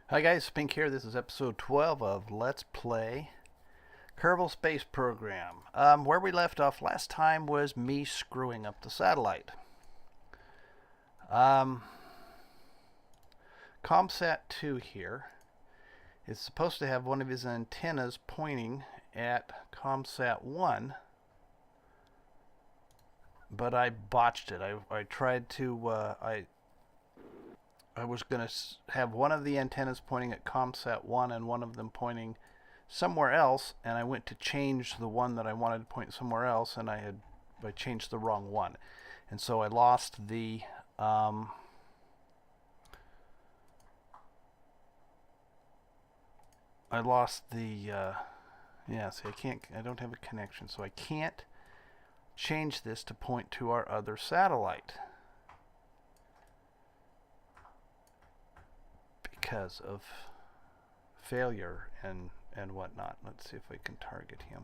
Hi guys, Pink here. This is episode 12 of Let's Play Kerbal Space Program. Where we left off last time was me screwing up the satellite. ComSat 2 here is supposed to have one of his antennas pointing at ComSat 1, but I botched it. I tried to, I was going to have one of the antennas pointing at ComSat 1 and one of them pointing somewhere else, and I went to change the one that I wanted to point somewhere else, and I changed the wrong one. And so I lost the yeah, see, I don't have a connection, so I can't change this to point to our other satellite because of failure and whatnot. Let's see if we can target him.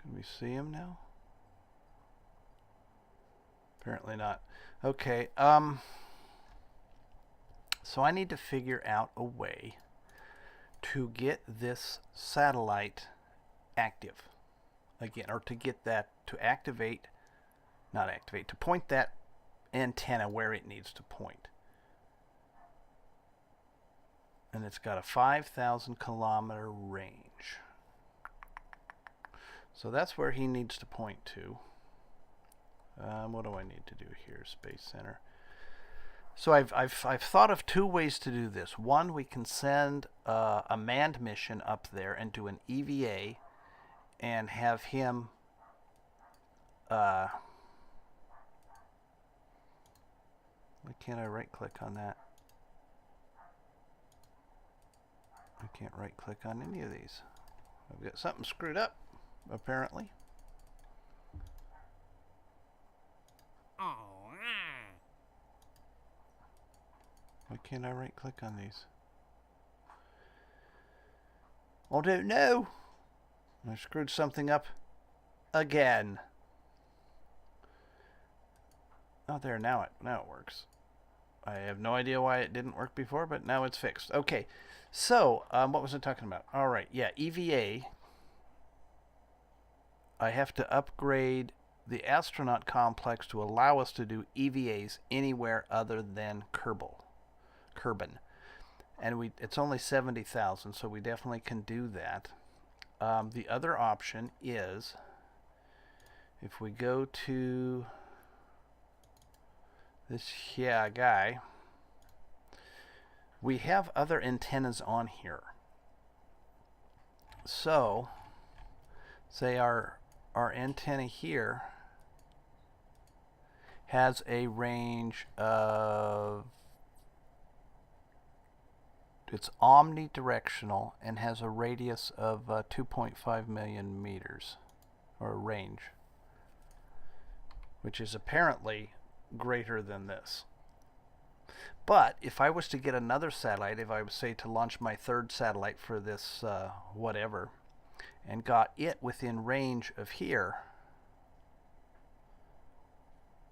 Can we see him now? Apparently not. Okay, so I need to figure out a way to get this satellite active again, or to get that to activate, not activate, to point that antenna where it needs to point. And it's got a 5,000 kilometer range. So that's where he needs to point to. What do I need to do here? Space Center. So I've thought of two ways to do this. One, we can send a manned mission up there and do an EVA and have him why can't I right click on that? I can't right click on any of these. I've got something screwed up apparently. Why can't I right click on these? I don't know. I screwed something up again. Oh, there, now it works. I have no idea why it didn't work before, but now it's fixed. Okay, so what was I talking about? All right, yeah, EVA. I have to upgrade the astronaut complex to allow us to do EVAs anywhere other than Kerbal. And it's only 70,000, so we definitely can do that. The other option is if we go to this guy, we have other antennas on here. So say our antenna here has a range of, it's omnidirectional and has a radius of 2.5 million meters, or range, which is apparently greater than this. But if I was to get another satellite, if I was, say, to launch my third satellite for this whatever, and got it within range of here,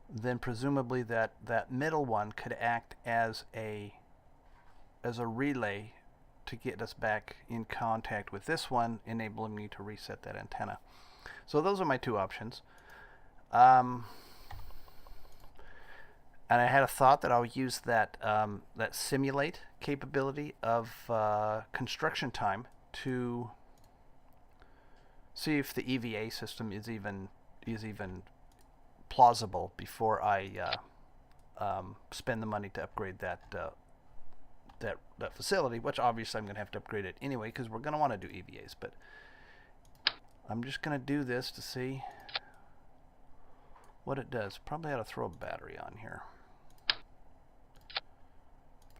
then presumably that middle one could act as a relay to get us back in contact with this one, enabling me to reset that antenna. So those are my two options. And I had a thought that I'll use that that simulate capability of ConstructionTime to see if the EVA system is even plausible before I spend the money to upgrade that facility, which obviously I'm going to have to upgrade it anyway because we're going to want to do EVAs. But I'm just going to do this to see what it does. Probably ought to throw a battery on here.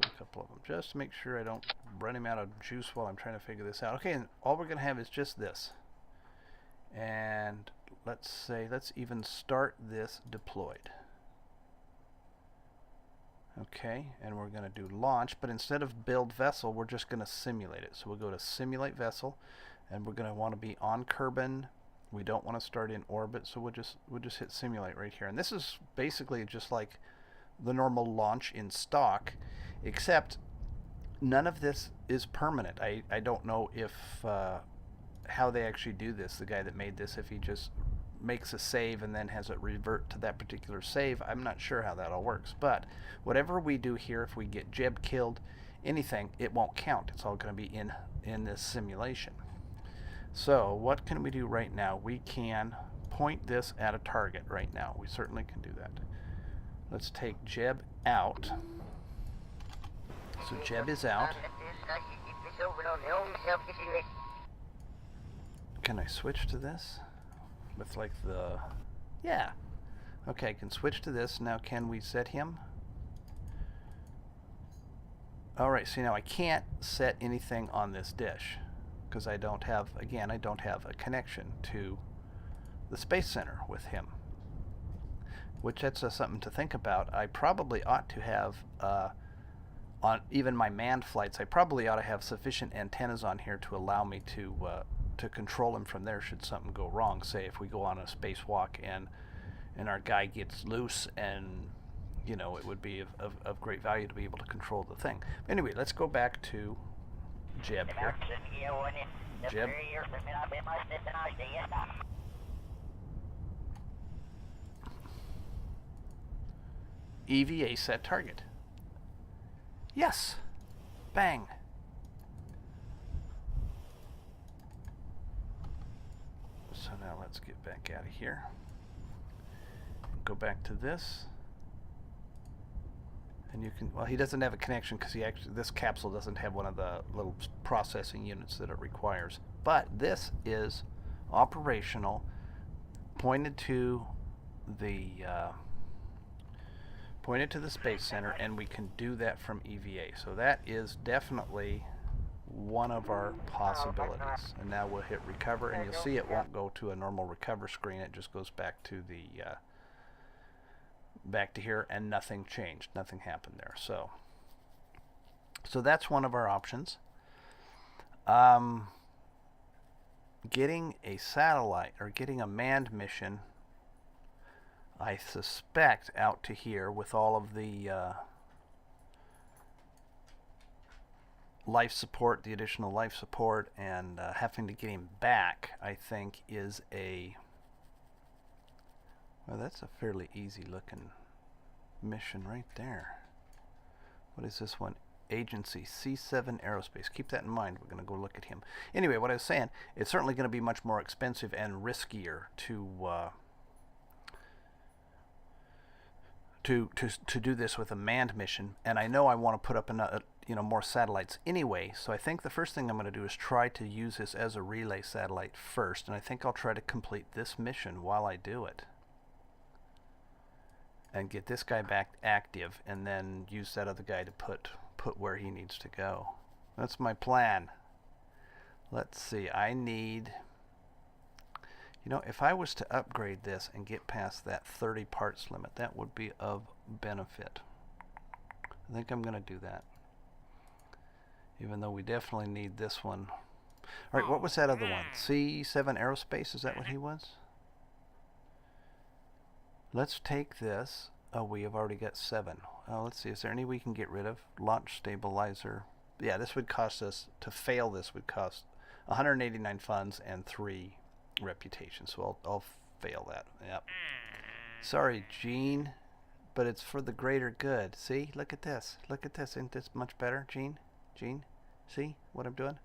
Put a couple of them just to make sure I don't run him out of juice while I'm trying to figure this out. Okay, and all we're going to have is just this. And let's even start this deployed. Okay, and we're going to do launch, but instead of build vessel, we're just going to simulate it. So we'll go to simulate vessel, and we're going to want to be on Kerbal. We don't want to start in orbit, so we'll just hit simulate right here. And this is basically just like the normal launch in stock, except none of this is permanent. I don't know if how they actually do this. The guy that made this, if he just makes a save and then has it revert to that particular save, I'm not sure how that all works. But whatever we do here, if we get Jeb killed, anything, it won't count. It's all going to be in this simulation. So what can we do right now? We can point this at a target right now. We certainly can do that. Let's take Jeb out. So Jeb is out. Can I switch to this? With like the... Yeah. Okay, I can switch to this. Now can we set him? Alright, see now I can't set anything on this dish because I don't have, again, I don't have a connection to the Space Center with him. Which that's something to think about. I probably ought to have, on even my manned flights, I probably ought to have sufficient antennas on here to allow me to control him from there should something go wrong. Say if we go on a spacewalk and our guy gets loose, and you know, it would be of great value to be able to control the thing. Anyway, let's go back to Jeb here. Jeb. EVA set target. Yes. Bang. So now let's get back out of here. Go back to this. And you can, well, he doesn't have a connection because he actually, this capsule doesn't have one of the little processing units that it requires. But this is operational, pointed to the Space Center, and we can do that from EVA. So that is definitely one of our possibilities. And now we'll hit recover, and you'll see it won't go to a normal recover screen. It just goes back to the back to here, and nothing changed. Nothing happened there. So that's one of our options. Getting a satellite or getting a manned mission, I suspect, out to here with all of the life support, the additional life support, and having to get him back, I think is a... Well, that's a fairly easy looking mission right there. What is this one? Agency C7 Aerospace. Keep that in mind. We're going to go look at him. Anyway, what I was saying, it's certainly going to be much more expensive and riskier to do this with a manned mission, and I know I want to put up another, more satellites anyway. So I think the first thing I'm going to do is try to use this as a relay satellite first, and I think I'll try to complete this mission while I do it, and get this guy back active, and then use that other guy to put where he needs to go. That's my plan. Let's see. I need, if I was to upgrade this and get past that 30 parts limit, that would be of benefit. I think I'm going to do that, even though we definitely need this one. All right, what was that other one? C7 Aerospace, is that what he was? Let's take this. Oh, we have already got 7. Let's see, is there any we can get rid of? Launch stabilizer. Yeah, this would cost us, to fail this would cost 189 funds and 3 reputation. So I'll fail that. Yep. Sorry, Gene, but it's for the greater good. See? Look at this. Look at this. Isn't this much better, Gene? Gene? See what I'm doing?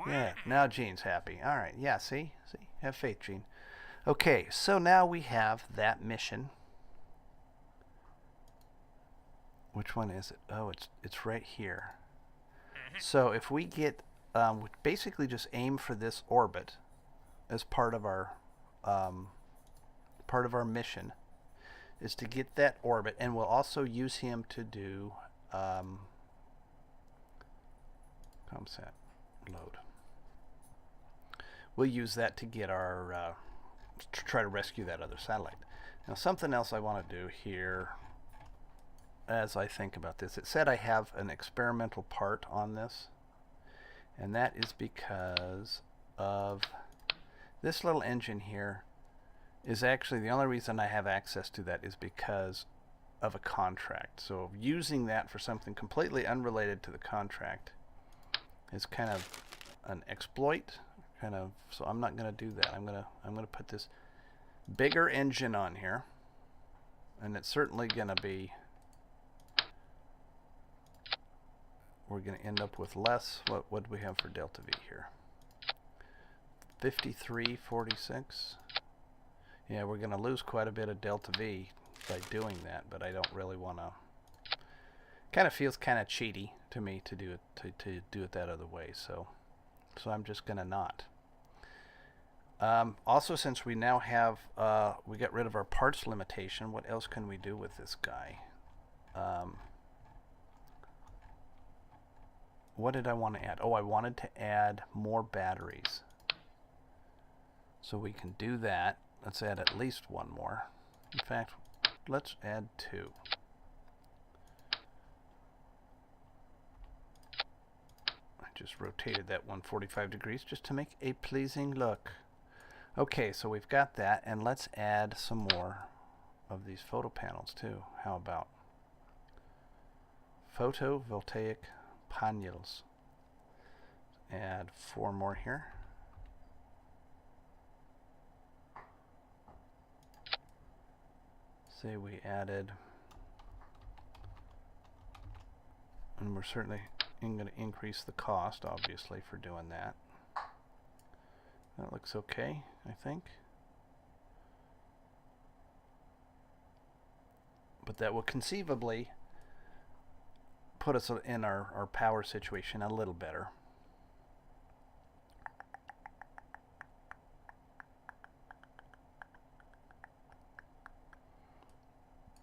Yeah, now Gene's happy. All right. Yeah, see? See? Have faith, Gene. Okay, so now we have that mission. Which one is it? Oh, it's right here. So if we get, we basically just aim for this orbit as part of our mission, is to get that orbit, and we'll also use him to do ComSat load. We'll use that to get our to try to rescue that other satellite. Now, something else I want to do here as I think about this. It said I have an experimental part on this, and that is because of this little engine here is actually the only reason I have access to that is because of a contract. So using that for something completely unrelated to the contract is kind of an exploit. So I'm not going to do that. I'm going to put this bigger engine on here, and it's certainly going to be, we're going to end up with less. What do we have for delta V here? 53.46. Yeah, we're going to lose quite a bit of delta V by doing that, but I don't really want to. Kind of feels kind of cheaty to me to do it to do it that other way. So I'm just going to not. Also, since we now have we got rid of our parts limitation, what else can we do with this guy? What did I want to add? Oh, I wanted to add more batteries. So we can do that. Let's add at least one more. In fact, let's add 2. I just rotated that 145 degrees just to make a pleasing look. Okay, so we've got that, and let's add some more of these photo panels too. How about photovoltaic panels? Add 4 more here. Say we added, and we're certainly going to increase the cost, obviously, for doing that. That looks okay, I think. But that will conceivably put us in our power situation a little better.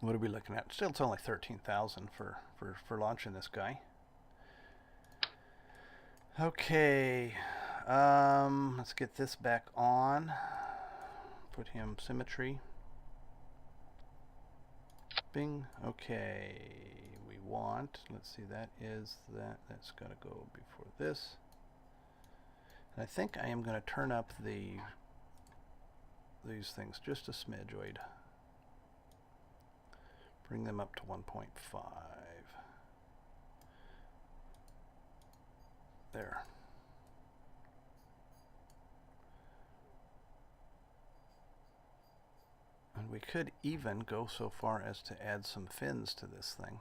What are we looking at? Still, it's only 13,000 for launching this guy. Okay, let's get this back on. Put him symmetry. Bing. Okay, we want. Let's see. That's got to go before this. And I think I am going to turn up these things just a smidgeoid. Bring them up to 1.5. There. And we could even go so far as to add some fins to this thing.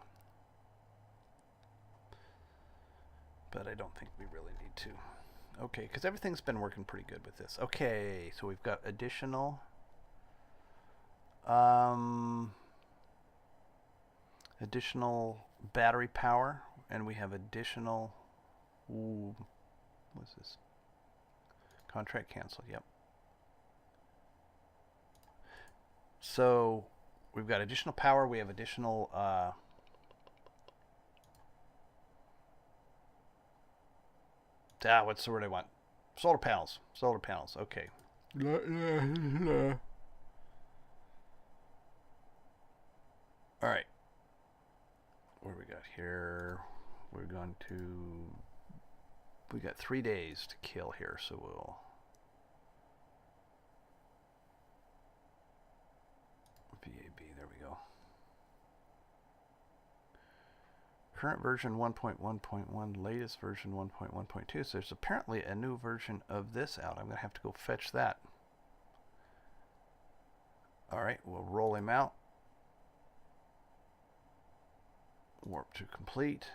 But I don't think we really need to. Okay, because everything's been working pretty good with this. Okay, so we've got additional battery power, and we have additional, what's this? Contract cancel, yep. So we've got additional power, we have additional what's the word I want? Solar panels, okay. All right. What do we got here? We got 3 days to kill here, so we'll VAB, there we go. Current version 1.1.1, latest version 1.1.2. So there's apparently a new version of this out. I'm going to have to go fetch that. All right, we'll roll him out. Warp to complete.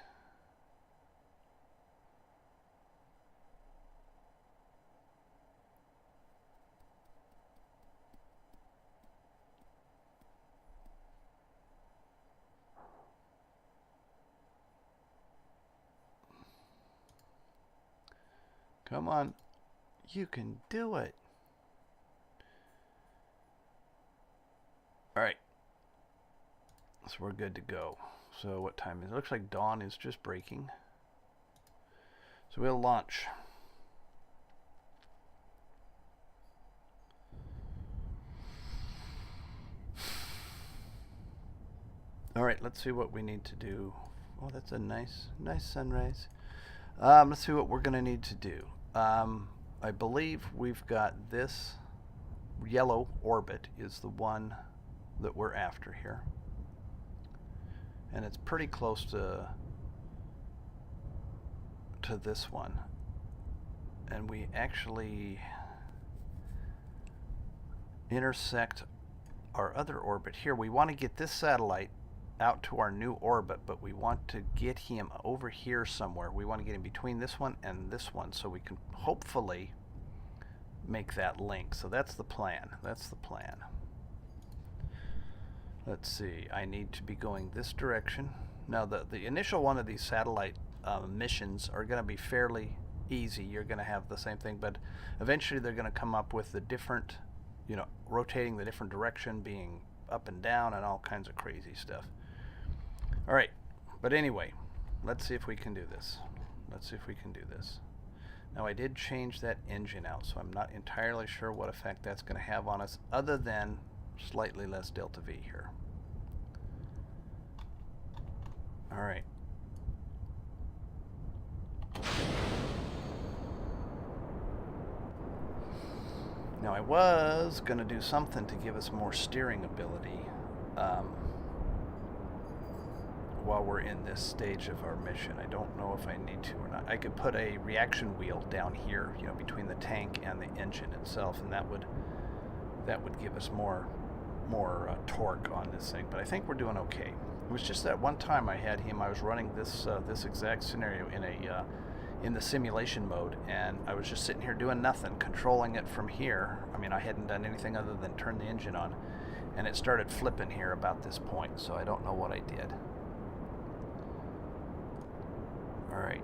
Come on, you can do it. All right, so we're good to go. So what time is it? It looks like dawn is just breaking. So we'll launch. All right, let's see what we need to do. Oh, that's a nice sunrise. Let's see what we're going to need to do. I believe we've got this yellow orbit is the one that we're after here. And it's pretty close to this one. And we actually intersect our other orbit here. We want to get this satellite out to our new orbit, but we want to get him over here somewhere. We want to get him between this one and this one so we can hopefully make that link. So that's the plan. That's the plan. Let's see. I need to be going this direction. Now the initial one of these satellite missions are going to be fairly easy. You're going to have the same thing, but eventually they're going to come up with the different, you know, rotating the different direction, being up and down and all kinds of crazy stuff. All right, but anyway, let's see if we can do this. Let's see if we can do this. Now I did change that engine out, so I'm not entirely sure what effect that's going to have on us other than slightly less delta V here. All right. Now I was going to do something to give us more steering ability while we're in this stage of our mission. I don't know if I need to or not. I could put a reaction wheel down here, you know, between the tank and the engine itself, and that would give us more torque on this thing. But I think we're doing okay. It was just that one time I had him. I was running this this exact scenario in the simulation mode, and I was just sitting here doing nothing, controlling it from here. I mean, I hadn't done anything other than turn the engine on, and it started flipping here about this point. So I don't know what I did. All right.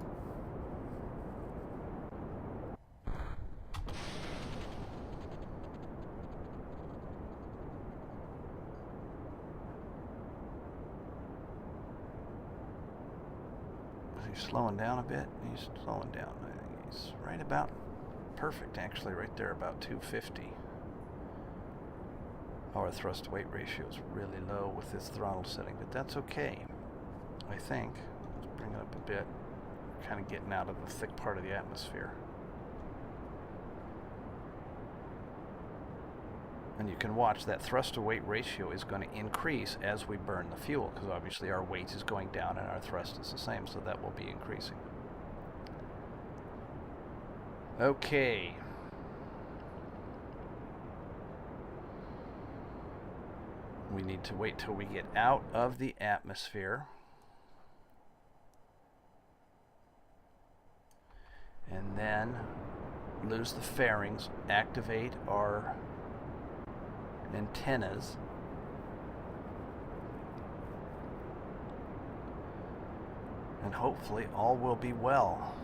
Is he slowing down a bit? He's slowing down. I think he's right about perfect, actually, right there, about 250. Our thrust to weight ratio is really low with this throttle setting, but that's okay, I think. Let's bring it up a bit. Kind of getting out of the thick part of the atmosphere. And you can watch that thrust to weight ratio is going to increase as we burn the fuel, because obviously our weight is going down and our thrust is the same, so that will be increasing. Okay. We need to wait till we get out of the atmosphere. And then lose the fairings, activate our antennas, and hopefully all will be well.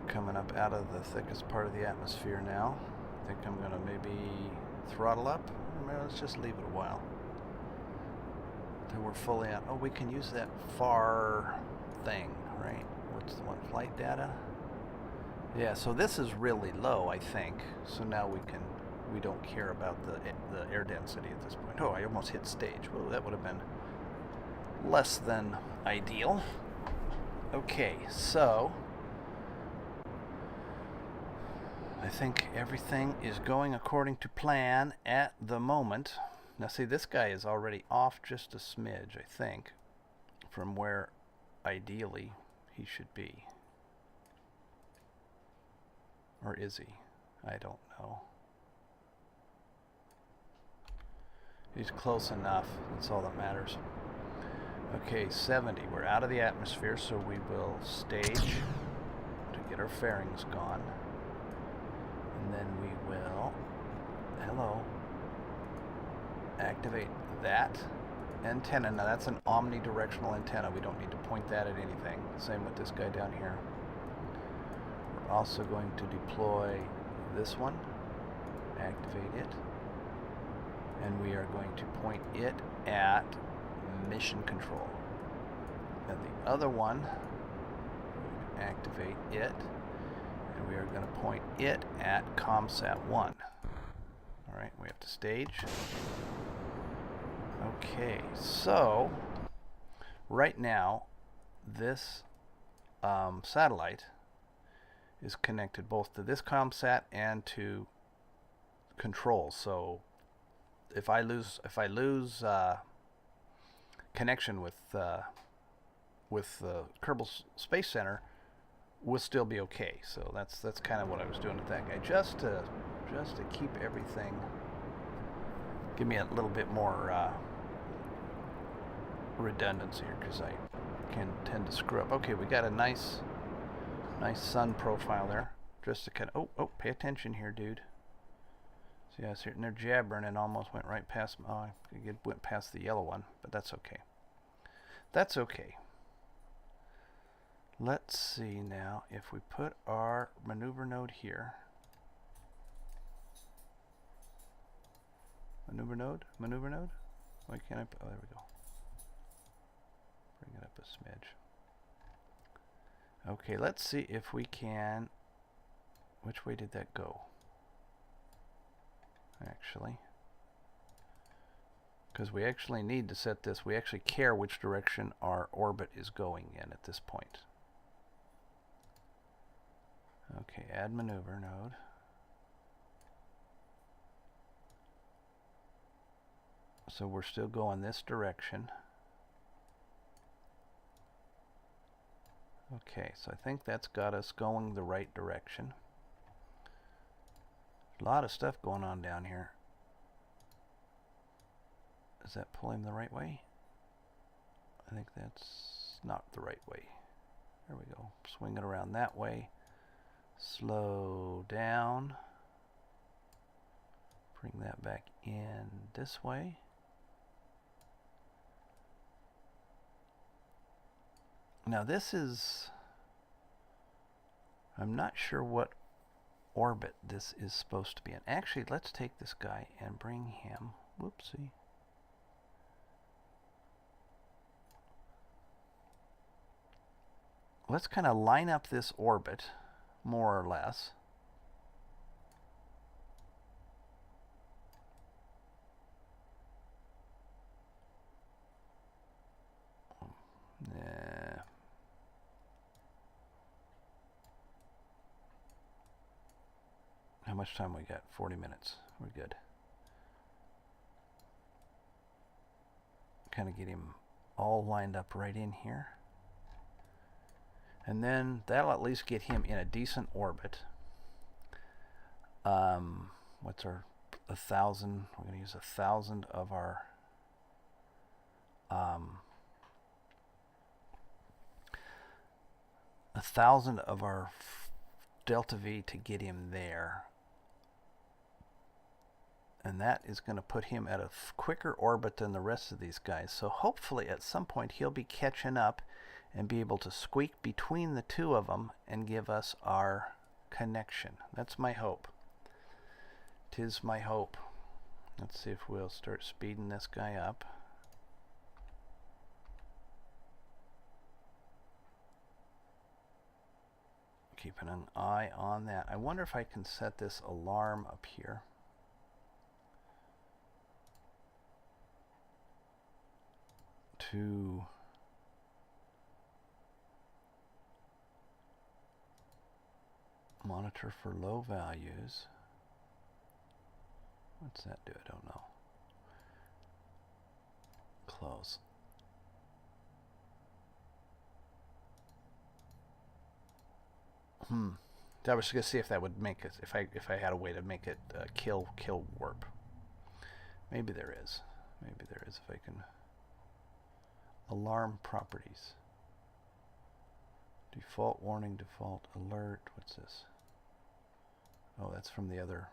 Coming up out of the thickest part of the atmosphere now. I think I'm going to maybe throttle up. Maybe let's just leave it a while. Till we're fully out. Oh, we can use that FAR thing, right? What's the one? Flight data? Yeah, so this is really low, I think. So now we don't care about the air density at this point. Oh, I almost hit stage. Well, that would have been less than ideal. Okay, so I think everything is going according to plan at the moment. Now see, this guy is already off just a smidge, I think, from where ideally he should be. Or is he? I don't know. He's close enough. That's all that matters. Okay, 70. We're out of the atmosphere, so we will stage to get our fairings gone. And then we will, hello, activate that antenna. Now that's an omnidirectional antenna. We don't need to point that at anything. Same with this guy down here. We're also going to deploy this one, activate it, and we are going to point it at mission control. And the other one, activate it, and we are going to point it at ComSat 1. All right, we have to stage. Okay, so right now this satellite is connected both to this ComSat and to controls. So if I lose connection with the Kerbal Space Center, we'll still be okay. So that's kind of what I was doing with that guy, just to keep everything, give me a little bit more redundancy here, because I can tend to screw up. Okay, we got a nice sun profile there, just to kind of, oh, pay attention here, dude. See, I was sitting there jabbering and almost went right past, went past the yellow one, but that's okay. That's okay. Let's see now if we put our maneuver node here. Maneuver node? Why can't I put, oh, there we go. Bring it up a smidge. Okay, let's see if we can, which way did that go? Actually, because we actually need to set this, we actually care which direction our orbit is going in at this point. Okay, add maneuver node. So we're still going this direction. Okay, so I think that's got us going the right direction. A lot of stuff going on down here. Does that pull him the right way? I think that's not the right way. There we go. Swing it around that way. Slow down. Bring that back in this way. Now this is, I'm not sure what orbit this is supposed to be in. Actually, let's take this guy and bring him, whoopsie. Let's kind of line up this orbit, more or less. Nah. How much time we got? 40 minutes. We're good. Kind of get him all lined up right in here. And then that'll at least get him in a decent orbit. What's our 1,000? We're going to use 1,000 of our 1,000 of our delta V to get him there. And that is going to put him at a quicker orbit than the rest of these guys. So hopefully at some point he'll be catching up and be able to squeak between the two of them and give us our connection. That's my hope. 'Tis my hope. Let's see if we'll start speeding this guy up. Keeping an eye on that. I wonder if I can set this alarm up here. To monitor for low values. What's that do? I don't know. Close. I was going to see if that would make it, if I had a way to make it kill warp. Maybe there is. Maybe there is if I can. Alarm properties. Default warning, default alert. What's this? Oh, that's from the other.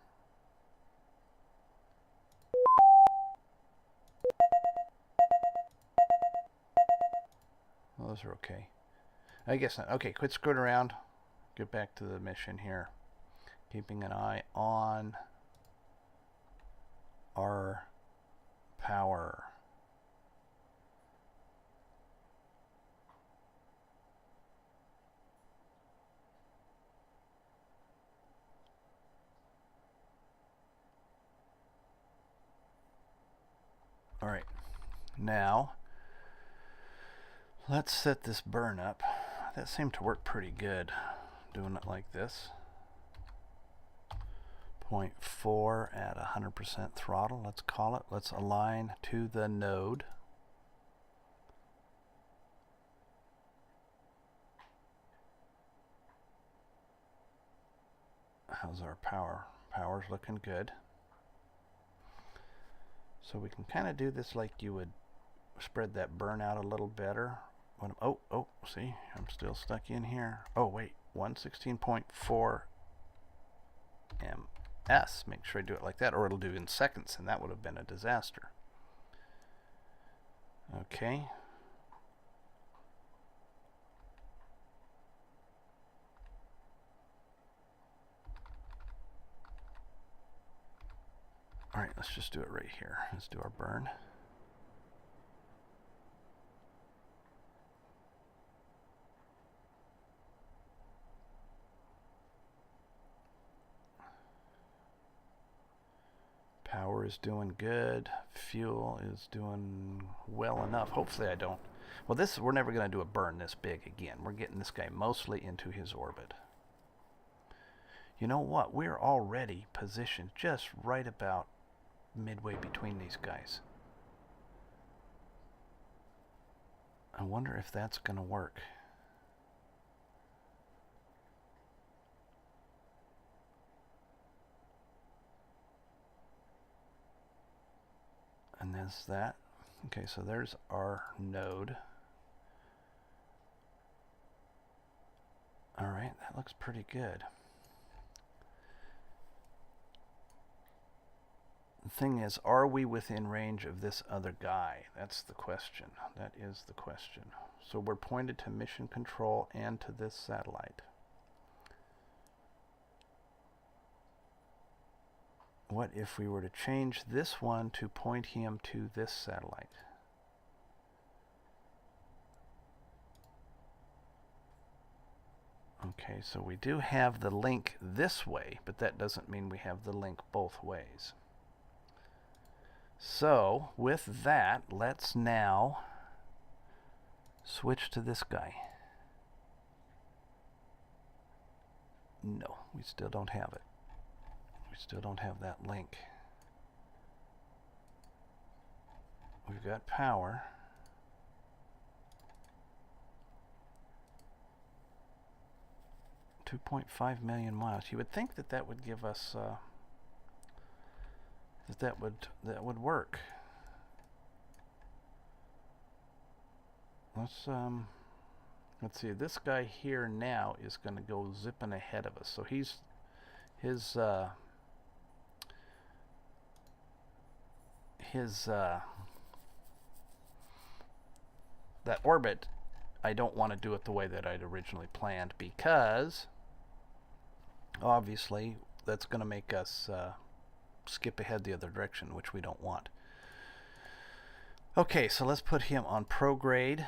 Well, those are okay. I guess not. Okay, quit screwing around. Get back to the mission here. Keeping an eye on our power. All right, now let's set this burn up. that seemed to work pretty good, doing it like this. 0.4 at 100% throttle, let's call it. Let's align to the node. How's our power? Power's looking good. So we can kind of do this like you would spread that burn out a little better. Oh, see, I'm still stuck in here. Oh, wait, 116.4 ms. Make sure I do it like that, or it'll do in seconds, and that would have been a disaster. Okay. All right, let's just do it right here. Let's do our burn. Power is doing good. Fuel is doing well enough. Hopefully I don't. Well, we're never going to do a burn this big again. We're getting this guy mostly into his orbit. You know what? We're already positioned just right about midway between these guys. I wonder if that's going to work. And there's that. Okay, so there's our node. All right, that looks pretty good. The thing is, are we within range of this other guy? That's the question. That is the question. So we're pointed to mission control and to this satellite. What if we were to change this one to point him to this satellite? Okay, so we do have the link this way, but that doesn't mean we have the link both ways. So with that, let's now switch to this guy. No, we still don't have it. We still don't have that link. We've got power. $2.5 million miles. You would think that that would give us that would work. Let's see. This guy here now is going to go zipping ahead of us. So that orbit, I don't want to do it the way that I'd originally planned, because obviously that's going to make us skip ahead the other direction, which we don't want. Okay, so let's put him on prograde,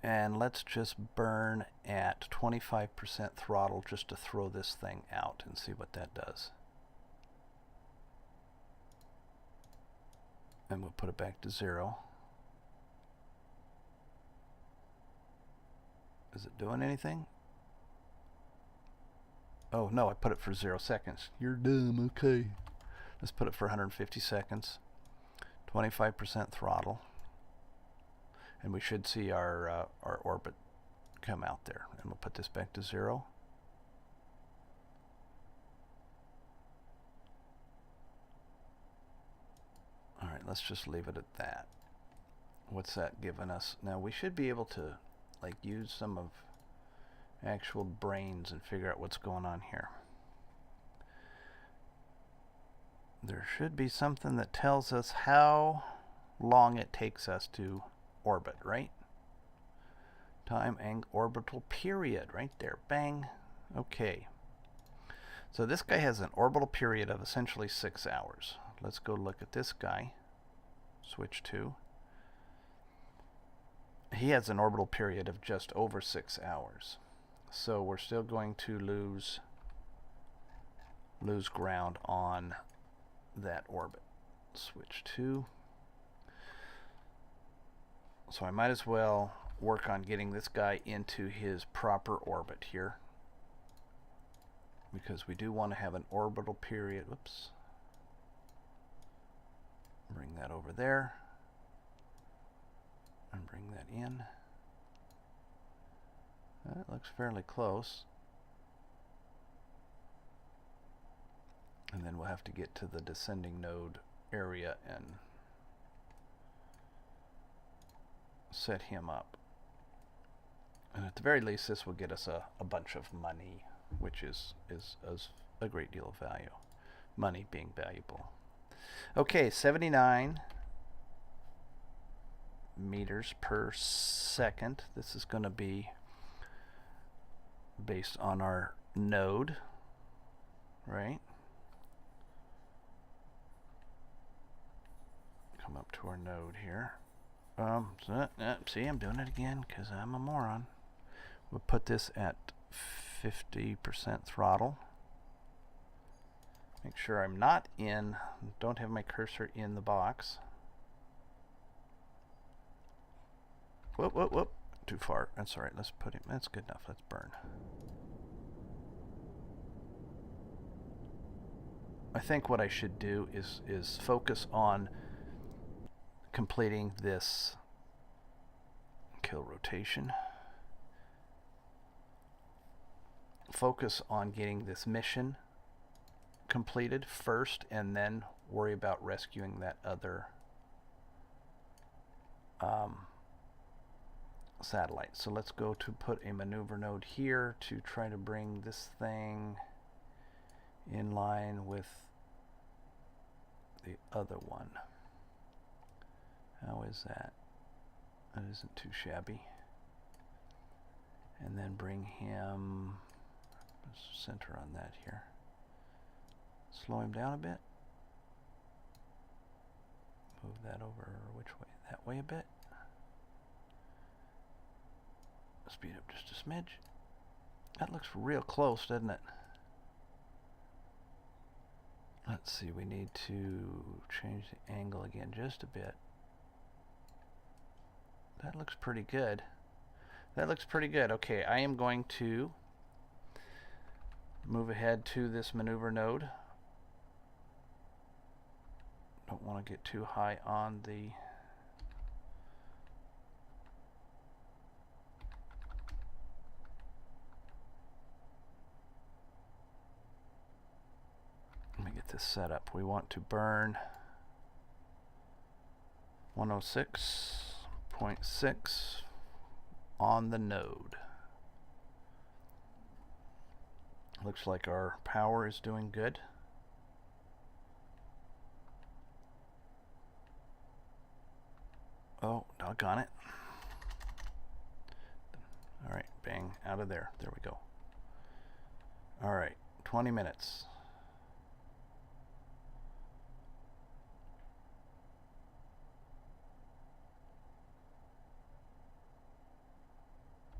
and let's just burn at 25% throttle just to throw this thing out and see what that does. And we'll put it back to 0. Is it doing anything? Oh no, I put it for 0 seconds. You're dumb. Okay. Let's put it for 150 seconds. 25% throttle. And we should see our orbit come out there. And we'll put this back to 0. Alright, let's just leave it at that. What's that giving us? Now we should be able to use some of actual brains and figure out what's going on here. There should be something that tells us how long it takes us to orbit, right? Time and orbital period, right there. Bang. Okay. So this guy has an orbital period of essentially 6 hours. Let's go look at this guy. Switch to. He has an orbital period of just over 6 hours. So we're still going to lose ground on that orbit. Switch to. So I might as well work on getting this guy into his proper orbit here, because we do want to have an orbital period. Whoops. Bring that over there and bring that in. That looks fairly close. And then we'll have to get to the descending node area and set him up. And at the very least, this will get us a bunch of money, which is a great deal of value. Money being valuable. Okay, 79 meters per second. This is going to be based on our node, right? Come up to our node here. See, I'm doing it again because I'm a moron. We'll put this at 50% throttle. Make sure I'm not don't have my cursor in the box. Whoop, whoop, whoop. Too far. That's all right. Let's put him. That's good enough. Let's burn. I think what I should do is focus on completing this kill rotation. Focus on getting this mission completed first, and then worry about rescuing that other satellite. So let's go to put a maneuver node here to try to bring this thing in line with the other one. How is that? That isn't too shabby. And then bring him center on that here. Slow him down a bit. Move that over which way? That way a bit. Speed up just a smidge. That looks real close, doesn't it? Let's see, we need to change the angle again just a bit. That looks pretty good. That looks pretty good. Okay, I am going to move ahead to this maneuver node. Don't want to get too high on the let me get this set up. We want to burn 106.6 on the node. Looks like our power is doing good. Oh, doggone it. All right, bang, out of there. There we go. All right, 20 minutes.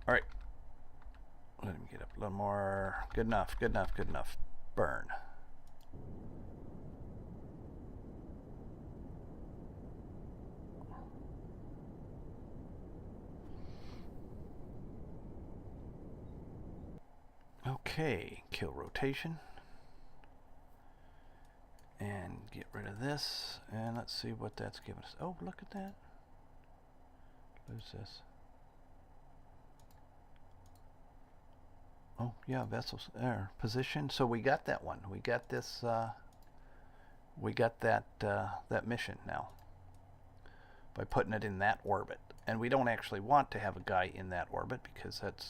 All right, let him get up a little more. Good enough, good enough, good enough. Burn. Okay, kill rotation. And get rid of this. And let's see what that's giving us. Oh, look at that. Lose this. Oh, yeah, vessels there. Position. So we got that one. We got this. We got that that mission now by putting it in that orbit. And we don't actually want to have a guy in that orbit because that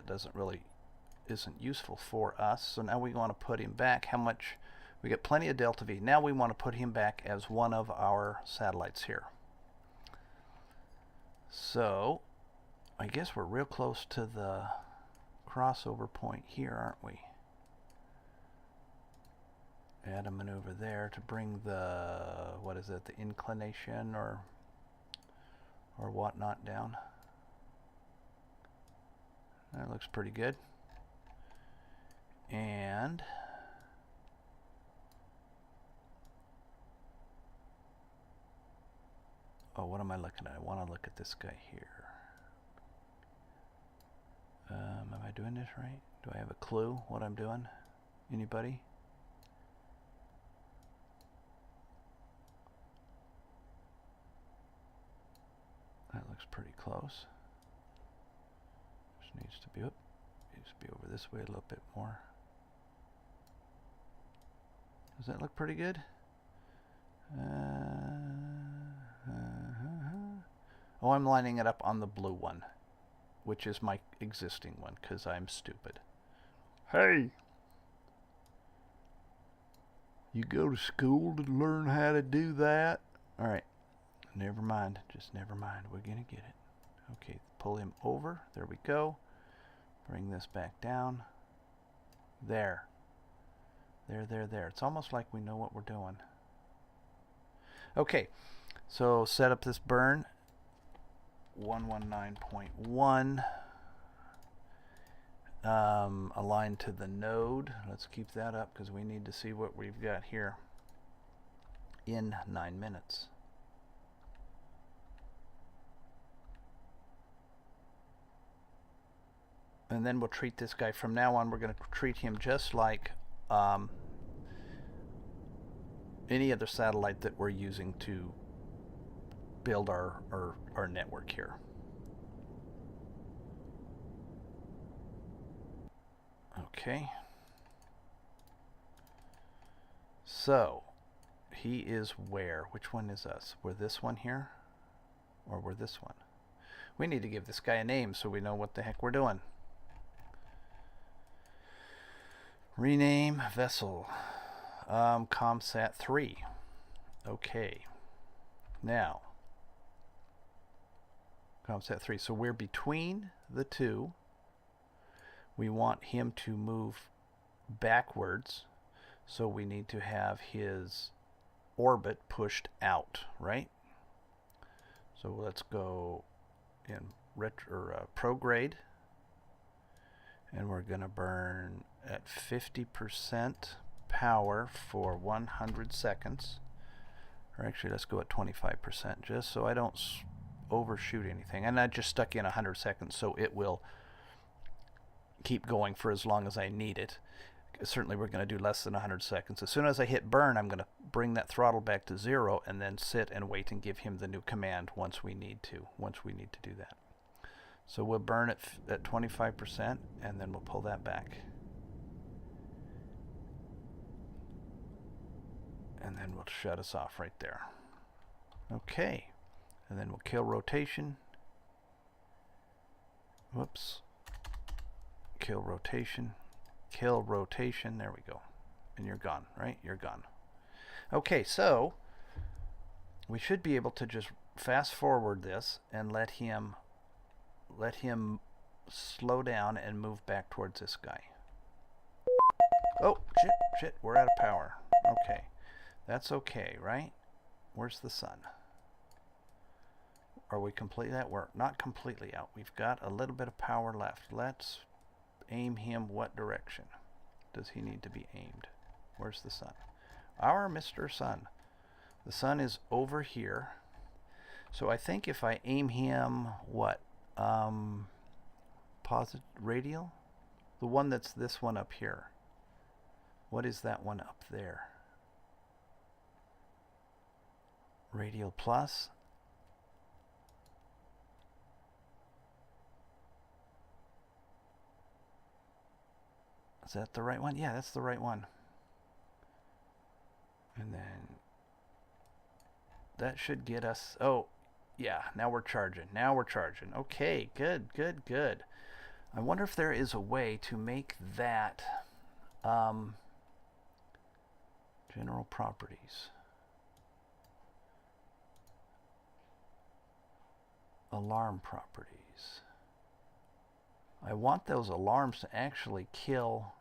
doesn't really isn't useful for us. So now we want to put him back. How much? We get plenty of delta V. Now we want to put him back as one of our satellites here. So I guess we're real close to the crossover point here, aren't we? Add a maneuver there to bring the, what is it, the inclination or whatnot down. That looks pretty good. And oh, what am I looking at? I want to look at this guy here. Am I doing this right? Do I have a clue what I'm doing? Anybody? That looks pretty close. Just needs to be over this way a little bit more. Does that look pretty good? Oh, I'm lining it up on the blue one, which is my existing one, because I'm stupid. Hey! You go to school to learn how to do that? Alright, never mind. Just never mind. We're going to get it. Okay, pull him over. There we go. Bring this back down. There. There. It's almost like we know what we're doing. Okay, so set up this burn. 119.1. Aligned to the node. Let's keep that up because we need to see what we've got here in 9 minutes. And then we'll treat this guy from now on. We're going to treat him just like any other satellite that we're using to build our network here. Okay. So he is where? Which one is us? We're this one here? Or we're this one? We need to give this guy a name so we know what the heck we're doing. Rename vessel. ComSat 3. Okay. Now, ComSat 3. So we're between the two. We want him to move backwards. So we need to have his orbit pushed out, right? So let's go in prograde. And we're going to burn at 50% power for 100 seconds. Or actually, let's go at 25% just so I don't overshoot anything. And I just stuck in 100 seconds so it will keep going for as long as I need it. Certainly we're going to do less than 100 seconds. As soon as I hit burn, I'm going to bring that throttle back to 0 and then sit and wait and give him the new command once we need to do that. So we'll burn it at 25% and then we'll pull that back. And then we'll shut us off right there. Okay. And then we'll kill rotation. Whoops. Kill rotation. Kill rotation. There we go. And you're gone, right? You're gone. Okay, so we should be able to just fast forward this and let him slow down and move back towards this guy. Oh, shit, we're out of power. Okay. That's okay, right? Where's the sun? Are we completely out? We're not completely out. We've got a little bit of power left. Let's aim him what direction? Does he need to be aimed? Where's the sun? Our Mr. Sun. The sun is over here. So I think if I aim him, what? Positive radial? The one that's this one up here. What is that one up there? Radial plus. Is that the right one? Yeah, that's the right one. And then that should get us, oh, yeah, now we're charging. Okay, good. I wonder if there is a way to make that general properties. Alarm properties. I want those alarms to actually kill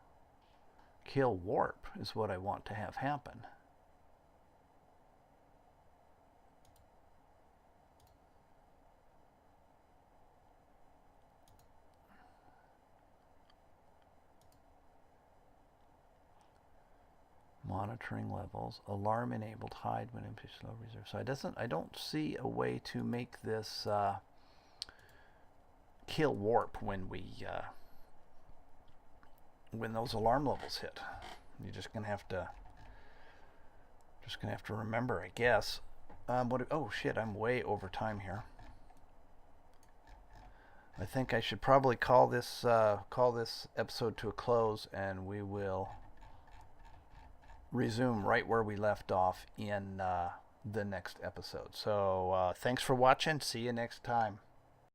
warp is what I want to have happen. Monitoring levels, alarm enabled, hide when empty, slow reserve. So I don't see a way to make this kill warp when we when those alarm levels hit. You're just gonna have to remember, I guess. Oh shit, I'm way over time here. I think I should probably call this episode to a close, and we will resume right where we left off in the next episode. So thanks for watching. See you next time.